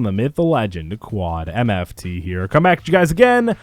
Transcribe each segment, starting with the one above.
The myth, the legend, Quadmft here. Come back to you guys again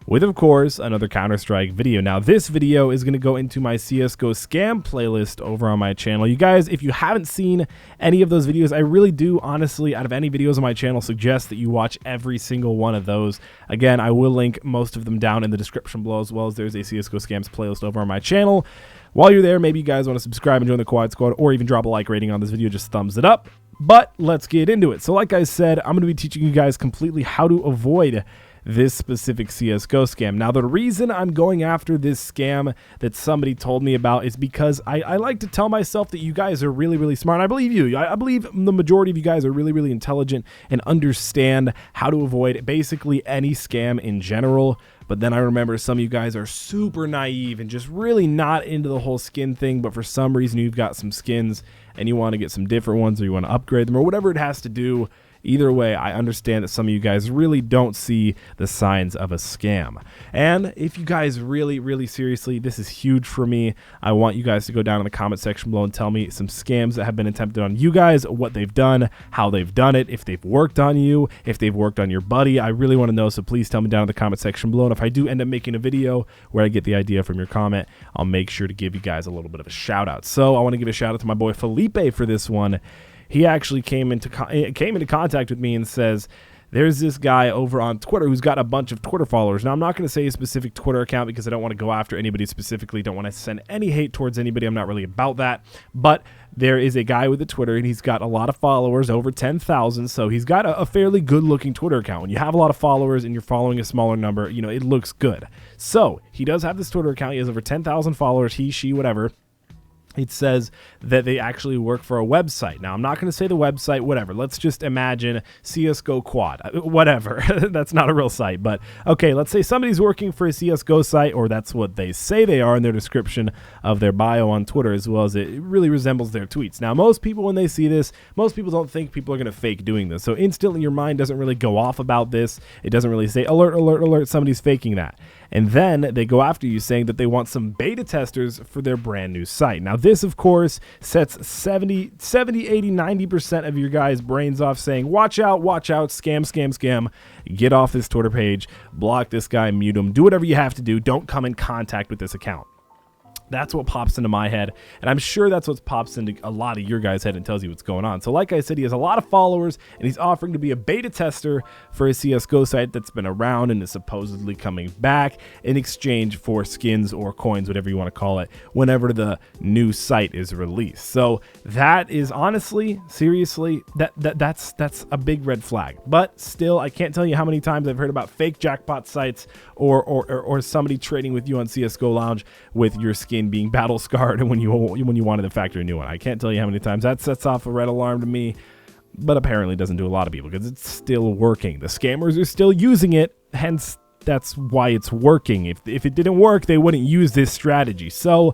with, of course, another Counter-Strike video. Now, this video is going to go into my CSGO scam playlist over on my channel. You guys, if you haven't seen any of those videos, I really do, honestly, out of any videos on my channel, suggest that you watch every single one of those. Again, I will link most of them down in the description below, as well as there's a CSGO scams playlist over on my channel. While you're there, maybe you guys want to subscribe and join the Quad Squad, or even drop a like rating on this video, just thumbs it up. But let's get into it. So like I said, I'm going to be teaching you guys completely how to avoid this specific CSGO scam. Now, the reason I'm going after this scam that somebody told me about is because I like to tell myself that you guys are really, really smart. And I believe you. I believe the majority of you guys are really, really intelligent and understand how to avoid basically any scam in general. But then I remember some of you guys are super naive and just really not into the whole skin thing, but for some reason you've got some skins and you want to get some different ones, or you want to upgrade them, or whatever it has to do. Either way, I understand that some of you guys really don't see the signs of a scam. And if you guys really, really seriously, this is huge for me, I want you guys to go down in the comment section below and tell me some scams that have been attempted on you guys, what they've done, how they've done it, if they've worked on you, if they've worked on your buddy. I really want to know, so please tell me down in the comment section below. And if I do end up making a video where I get the idea from your comment, I'll make sure to give you guys a little bit of a shout out. So I want to give a shout out to my boy Felipe for this one. He actually came into contact with me and says, there's this guy over on Twitter who's got a bunch of Twitter followers. Now, I'm not going to say a specific Twitter account because I don't want to go after anybody specifically. Don't want to send any hate towards anybody. I'm not really about that. But there is a guy with a Twitter, and he's got a lot of followers, over 10,000. So he's got a fairly good-looking Twitter account. When you have a lot of followers and you're following a smaller number, you know, it looks good. So he does have this Twitter account. He has over 10,000 followers, he, she, whatever. It says that they actually work for a website. Now, I'm not going to say the website, whatever. Let's just imagine CSGO Quad, whatever. That's not a real site, but okay, let's say somebody's working for a CSGO site, or that's what they say they are in their description of their bio on Twitter, as well as it really resembles their tweets. Now, most people, when they see this, most people don't think people are going to fake doing this. So instantly your mind doesn't really go off about this. It doesn't really say, alert, alert, alert, somebody's faking that. And then they go after you saying that they want some beta testers for their brand new site. Now, this, of course, sets 70, 80, 90% of your guys' brains off, saying, watch out, scam, scam, scam. Get off this Twitter page, block this guy, mute him, do whatever you have to do. Don't come in contact with this account. That's what pops into my head, and I'm sure that's what pops into a lot of your guys' head and tells you what's going on. So like I said, he has a lot of followers, and he's offering to be a beta tester for a CSGO site that's been around and is supposedly coming back in exchange for skins or coins, whatever you want to call it, whenever the new site is released. So that is honestly, seriously, that's a big red flag. But still, I can't tell you how many times I've heard about fake jackpot sites or somebody trading with you on CSGO Lounge with your skin being battle scarred and when you wanted to factor a new one. I can't tell you how many times that sets off a red alarm to me, but apparently doesn't do a lot of people because it's still working. The scammers are still using it, hence that's why it's working. If it didn't work, they wouldn't use this strategy. So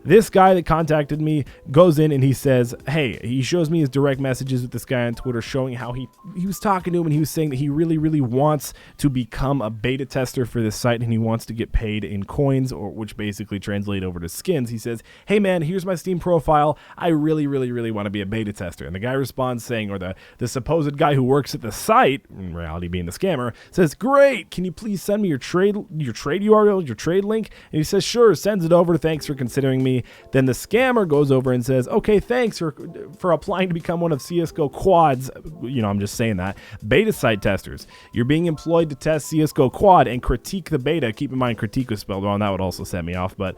this guy that contacted me goes in and he says, hey, he shows me his direct messages with this guy on Twitter showing how he was talking to him, and he was saying that he really, really wants to become a beta tester for this site, and he wants to get paid in coins, or which basically translate over to skins. He says, hey man, here's my Steam profile. I really, really, really want to be a beta tester. And the guy responds saying, or the supposed guy who works at the site, in reality being the scammer, says, great, can you please send me your trade URL, your trade link? And he says, sure, sends it over, thanks for considering me. Then the scammer goes over and says, okay, thanks for applying to become one of CSGO Quad's, you know, I'm just saying that, beta site testers. You're being employed to test CSGO Quad and critique the beta. Keep in mind, critique was spelled wrong. That would also set me off, but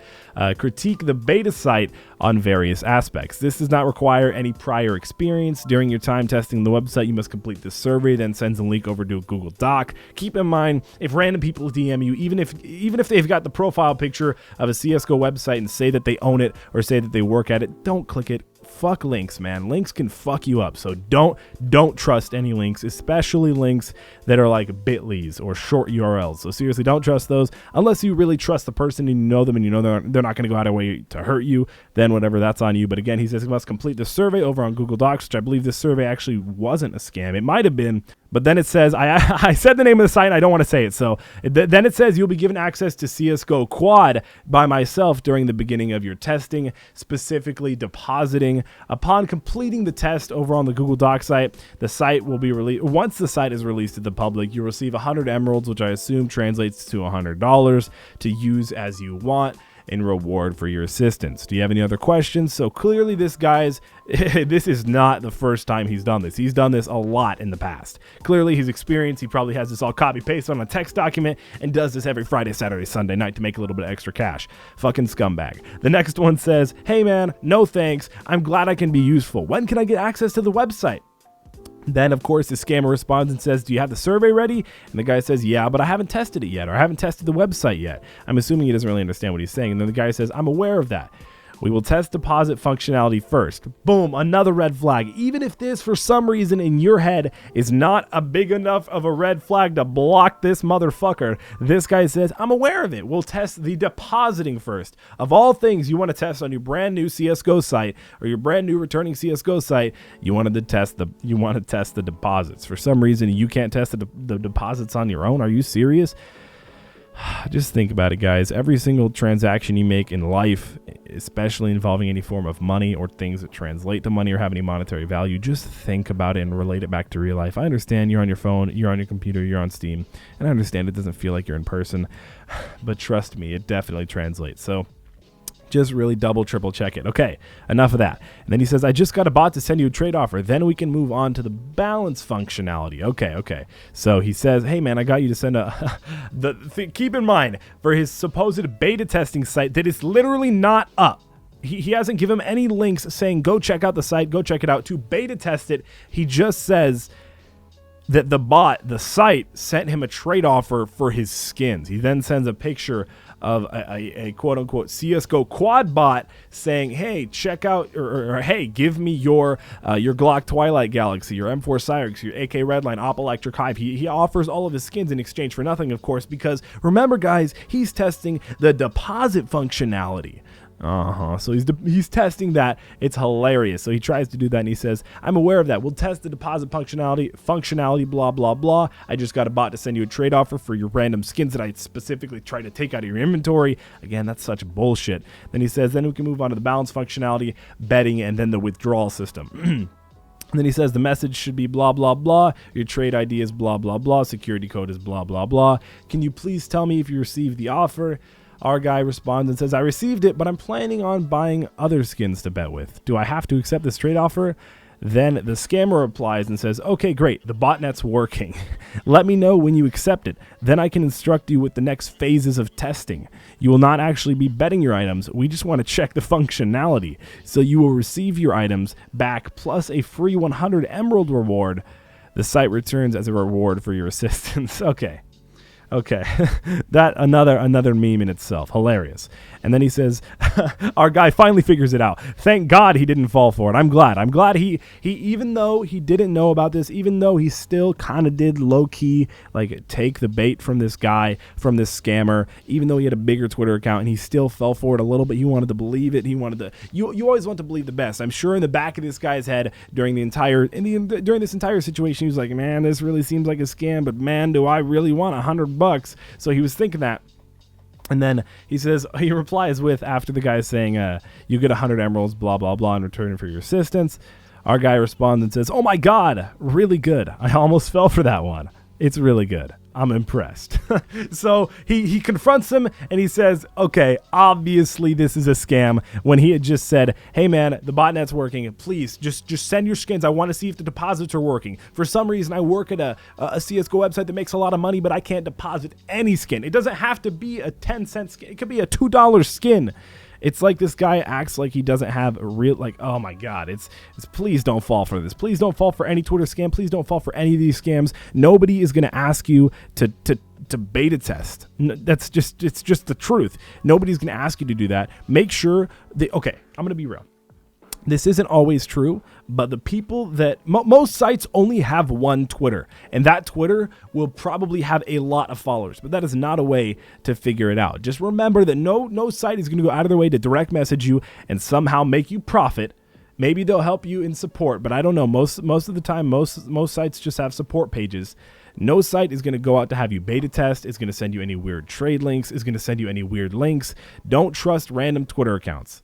critique the beta site on various aspects. This does not require any prior experience. During your time testing the website, you must complete this survey, then sends a link over to a Google Doc. Keep in mind, if random people DM you, even if they've got the profile picture of a CSGO website and say that they own it or say that they work at it, don't click it. Fuck links, man. Links can fuck you up. So don't trust any links, especially links that are like bit.lys or short URLs. So seriously, don't trust those unless you really trust the person and you know them and you know they're not going to go out of their way to hurt you. Then whatever, that's on you. But again, he says he must complete the survey over on Google Docs, which I believe this survey actually wasn't a scam. It might have been, But then it says, I said the name of the site, and I don't want to say it. So then it says you'll be given access to CSGO Quad by myself during the beginning of your testing, specifically depositing. Upon completing the test over on the Google Doc site, the site will be released. Once the site is released to the public, you'll receive 100 emeralds, which I assume translates to $100 to use as you want in reward for your assistance. Do you have any other questions? So clearly this this is not the first time he's done this. He's done this a lot in the past. Clearly he's experienced. He probably has this all copy paste on a text document and does this every Friday, Saturday, Sunday night to make a little bit of extra cash. Fucking scumbag. The next one says, hey man, no thanks. I'm glad I can be useful. When can I get access to the website? Then, of course, the scammer responds and says, do you have the survey ready? And the guy says, yeah, but I haven't tested it yet, or I haven't tested the website yet. I'm assuming he doesn't really understand what he's saying. And then the guy says, I'm aware of that. We will test deposit functionality first. Boom, another red flag. Even if this, for some reason in your head, is not a big enough of a red flag to block this motherfucker, this guy says, I'm aware of it. We'll test the depositing first. Of all things you want to test on your brand new CSGO site or your brand new returning CSGO site, you want to test the deposits. For some reason, you can't test the deposits on your own. Are you serious? Just think about it, guys. Every single transaction you make in life, especially involving any form of money or things that translate to money or have any monetary value, just think about it and relate it back to real life. I understand you're on your phone, you're on your computer, you're on Steam, and I understand it doesn't feel like you're in person, but trust me, it definitely translates. So just really double, triple check it. Okay, enough of that. And then he says, I just got a bot to send you a trade offer. Then we can move on to the balance functionality. Okay. So he says, hey man, I got you to send keep in mind, for his supposed beta testing site that is literally not up. He hasn't given him any links saying, go check out the site, go check it out to beta test it. He just says that the site sent him a trade offer for his skins. He then sends a picture of a quote-unquote CSGO quad bot saying, hey, check out, or hey, give me your Glock Twilight Galaxy, your M4 Cyrix, your AK Redline, Op Electric Hive. He offers all of his skins in exchange for nothing, of course, because remember, guys, he's testing the deposit functionality. So he's testing that. It's hilarious. So he tries to do that and he says, I'm aware of that. We'll test the deposit functionality, blah, blah, blah. I just got a bot to send you a trade offer for your random skins that I specifically tried to take out of your inventory. Again, that's such bullshit. Then he says, then we can move on to the balance functionality, betting, and then the withdrawal system. And then he says the message should be blah, blah, blah. Your trade ID is blah, blah, blah. Security code is blah, blah, blah. Can you please tell me if you received the offer? Our guy responds and says, I received it, but I'm planning on buying other skins to bet with. Do I have to accept this trade offer? Then the scammer replies and says, okay, great. The botnet's working. Let me know when you accept it. Then I can instruct you with the next phases of testing. You will not actually be betting your items. We just want to check the functionality. So you will receive your items back plus a free 100 emerald reward. The site returns as a reward for your assistance. Okay, that another meme in itself. Hilarious. And then he says, our guy finally figures it out. Thank God he didn't fall for it. I'm glad he even though he didn't know about this, even though he still kind of did low-key like take the bait from this guy, from this scammer, even though he had a bigger Twitter account, and he still fell for it a little bit. He wanted to believe it. He wanted to, you always want to believe the best. I'm sure in the back of this guy's head during this entire situation, he was like, man, this really seems like a scam, but man, do I really want $100? So he was thinking that. And then he replies with, after the guy saying, you get 100 emeralds, blah, blah, blah, in return for your assistance. Our guy responds and says, oh my God, really good. I almost fell for that one. It's really good. I'm impressed. So he confronts him and he says, okay, obviously this is a scam, when he had just said, hey man, the botnet's working. Please just send your skins. I want to see if the deposits are working. For some reason, I work at a CSGO website that makes a lot of money, but I can't deposit any skin. It doesn't have to be a 10-cent skin. It could be a $2 skin. It's like this guy acts like he doesn't have a real, like, oh my God, it's please don't fall for this. Please don't fall for any Twitter scam. Please don't fall for any of these scams. Nobody is going to ask you to beta test. It's just the truth. Nobody's going to ask you to do that. Make sure that, okay, I'm going to be real. This isn't always true, but the people that most sites only have one Twitter, and that Twitter will probably have a lot of followers, but that is not a way to figure it out. Just remember that no site is going to go out of their way to direct message you and somehow make you profit Maybe they'll help you in support, but I don't know. Most of the time, most sites just have support pages. No site is going to go out to have you beta test, is going to send you any weird trade links, is going to send you any weird links. Don't trust random Twitter accounts,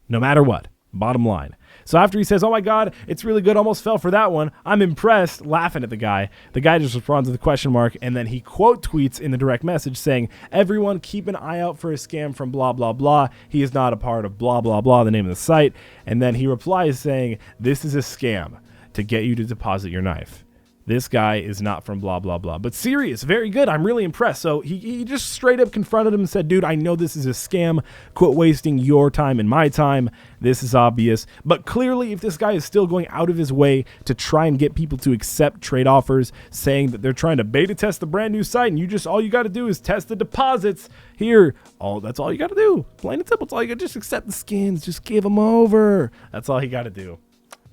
no matter what. Bottom line. So after he says, oh my God, it's really good, almost fell for that one, I'm impressed, laughing at the guy just responds with a question mark, and then he quote tweets in the direct message saying, everyone keep an eye out for a scam from blah, blah, blah. He is not a part of blah, blah, blah, the name of the site. And then he replies saying, this is a scam to get you to deposit your knife. This guy is not from blah, blah, blah. But serious, very good. I'm really impressed. So he just straight up confronted him and said, dude, I know this is a scam. Quit wasting your time and my time. This is obvious. But clearly, if this guy is still going out of his way to try and get people to accept trade offers, saying that they're trying to beta test the brand new site, and all you got to do is test the deposits here. That's all you got to do. Plain and simple. It's all you got to just accept the skins. Just give them over. That's all you got to do.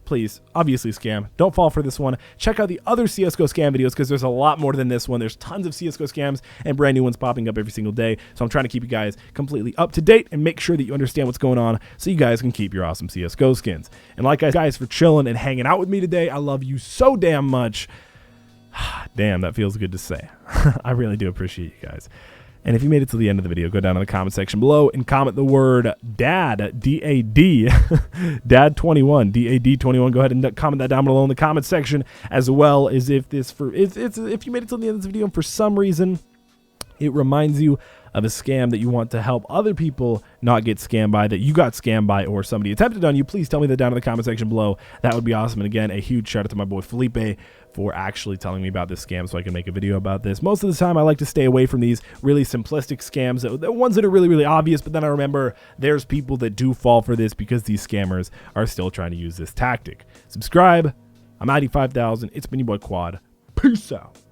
Please, obviously scam. Don't fall for this one. Check out the other CSGO scam videos because there's a lot more than this one. There's tons of CSGO scams and brand new ones popping up every single day. So I'm trying to keep you guys completely up to date and make sure that you understand what's going on so you guys can keep your awesome CSGO skins. And like guys for chilling and hanging out with me today. I love you so damn much. Damn, that feels good to say. I really do appreciate you guys. And if you made it to the end of the video, go down in the comment section below and comment the word DAD, D-A-D, DAD21, D-A-D21. Go ahead and comment that down below in the comment section, as well as if you made it to the end of this video and for some reason it reminds you of a scam that you want to help other people not get scammed by, that you got scammed by, or somebody attempted on you, please tell me that down in the comment section below. That would be awesome. And again, a huge shout out to my boy Felipe for actually telling me about this scam so I can make a video about this. Most of the time, I like to stay away from these really simplistic scams, the ones that are really, really obvious, but then I remember there's people that do fall for this because these scammers are still trying to use this tactic. Subscribe. I'm 85,000. It's been your boy Quad. Peace out.